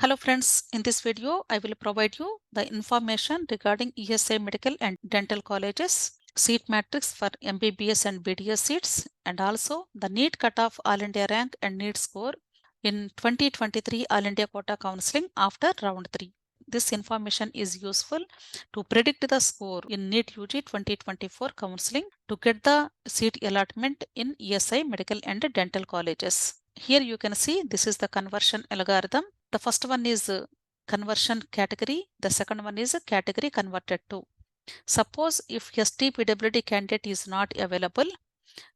Hello friends, in this video I will provide you the information regarding ESI Medical and Dental Colleges, seat matrix for MBBS and BDS seats, and also the Neet cutoff All India rank and Neet score in 2023 All India Quota Counselling after round 3. This information is useful to predict the score in Neet UG 2024 counseling to get the seat allotment in ESI Medical and Dental Colleges. Here you can see this is the conversion algorithm. The first one is conversion category. The second one is category converted to. Suppose if ST PWD candidate is not available,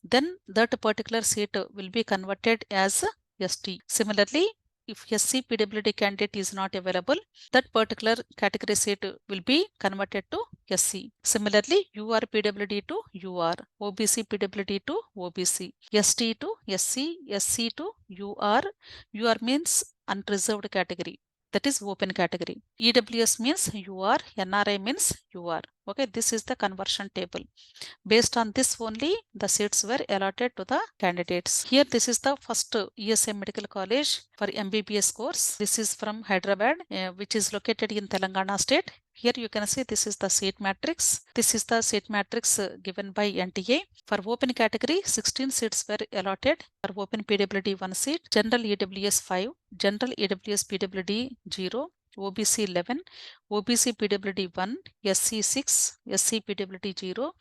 then that particular seat will be converted as ST. Similarly, if SC PWD candidate is not available, that particular category seat will be converted to SC. Similarly, UR PWD to UR, OBC PWD to OBC, ST to SC, SC to UR. UR means unreserved category. That is open category. EWS means UR, NRI means UR. Okay, this is the conversion table. Based on this only, the seats were allotted to the candidates. Here, this is the first ESI Medical College for MBBS course. This is from Hyderabad, which is located in Telangana state. Here you can see this is the seat matrix. This is the seat matrix given by NTA. For open category, 16 seats were allotted. For open PWD 1 seat, general EWS 5, general EWS PWD 0, OBC 11, OBC PWD 1, SC 6, SC PWD 0,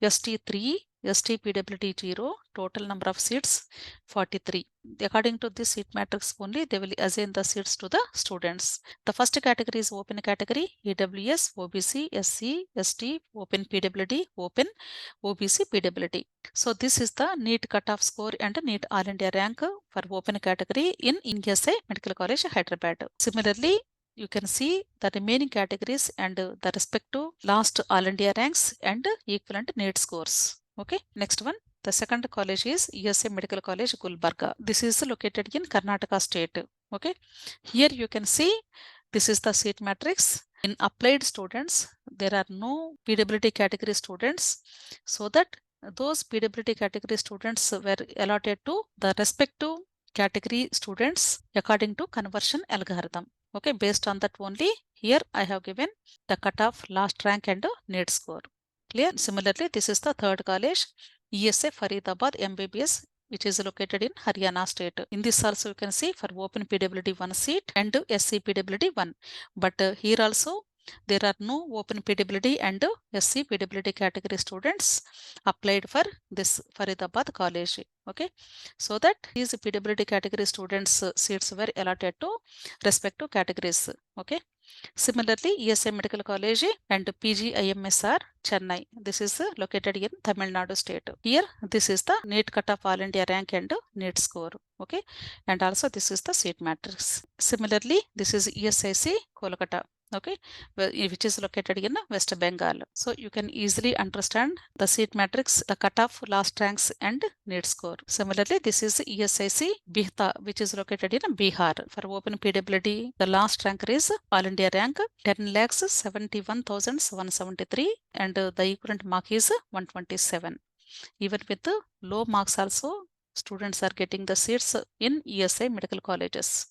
ST 3, ST PWD 0, total number of seats 43. According to this seat matrix only, they will assign the seats to the students. The first category is open category, EWS, OBC, SC, ST, open PWD, open, OBC PWD. So this is the Neet cutoff score and Neet All India rank for open category in ESI Medical College, Hyderabad. Similarly, you can see the remaining categories and the respective last All India ranks and equivalent Neet scores. Okay, next one. The second college is ESI Medical College, Gulbarga. This is located in Karnataka state. Okay, here you can see this is the seat matrix. In applied students, there are no PWD category students, so that those PWD category students were allotted to the respective category students according to conversion algorithm. Okay, based on that only, here I have given the cutoff, last rank and Neet score. Clear? Similarly, this is the third college, ESI Faridabad MBBS, which is located in Haryana state. In this also you can see for open PWD 1 seat and SC PWD 1. But here also there are no open PWD and SC PWD category students applied for this Faridabad college. Okay, so that these PWD category students seats were allotted to respective categories. Okay. Similarly, ESI Medical College and PGIMSR Chennai. This is located in Tamil Nadu state. Here, this is the Neet cutoff All India rank and Neet score. Okay, and also this is the seat matrix. Similarly, this is ESIC Kolkata. Okay, which is located in West Bengal. So you can easily understand the seat matrix, the cutoff, last ranks and Neet score. Similarly, this is ESIC Bihta, which is located in Bihar. For open PWD, the last rank is All India rank 10,71,173 and the equivalent mark is 127. Even with the low marks also, students are getting the seats in ESI medical colleges.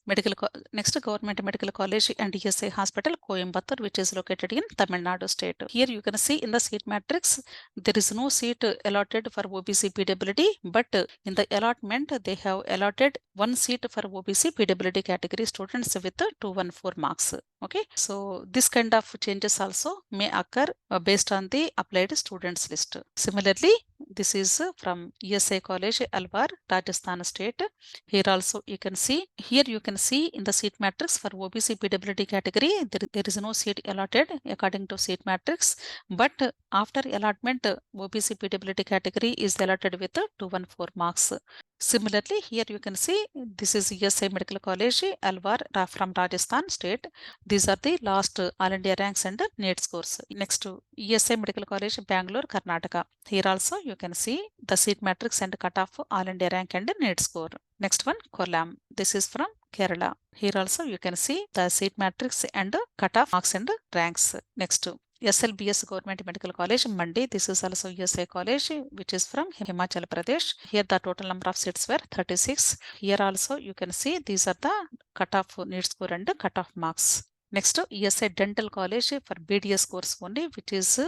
Next, government medical college and ESI hospital Coimbatore, which is located in Tamil Nadu state. Here you can see in the seat matrix there is no seat allotted for OBC PWD, but in the allotment they have allotted one seat for OBC PWD category students with 214 marks. Okay, so this kind of changes also may occur based on the applied students list. Similarly, this is from ESI College, Alwar, Rajasthan state. Here also you can see, in the seat matrix for OBC PWD category, there is no seat allotted according to seat matrix, but after allotment, OBC PWD category is allotted with 214 marks. Similarly, here you can see this is ESI Medical College, Alwar from Rajasthan state. These are the last All India ranks and Neet scores. Next to ESI Medical College, Bangalore, Karnataka. Here also you can see the seat matrix and cutoff All India rank and Neet score. Next one, Kollam. This is from Kerala. Here also you can see the seat matrix and cutoff marks and ranks. Next, SLBS Government Medical College, Mandi. This is also ESI College, which is from Himachal Pradesh. Here the total number of seats were 36. Here also you can see these are the cutoff Neet score and cutoff marks. Next, ESI Dental College for BDS course only, which is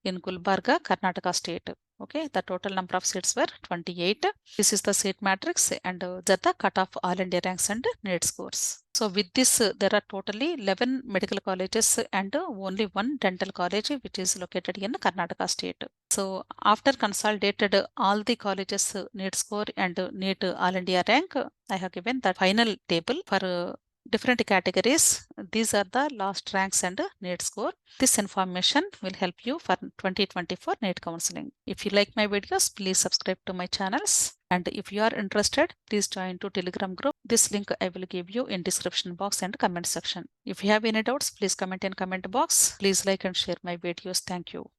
in Gulbarga, Karnataka state. Okay, the total number of seats were 28. This is the seat matrix and the cutoff all India ranks and Neet scores. So with this, there are totally 11 medical colleges and only one dental college, which is located in Karnataka state. So after consolidated all the colleges Neet score and Neet all India rank, I have given the final table for different categories. These are the last ranks and Neet score. This information will help you for 2024 Neet counseling. If you like my videos, please subscribe to my channels. And if you are interested, please join to Telegram group. This link I will give you in description box and comment section. If you have any doubts, please comment in comment box. Please like and share my videos. Thank you.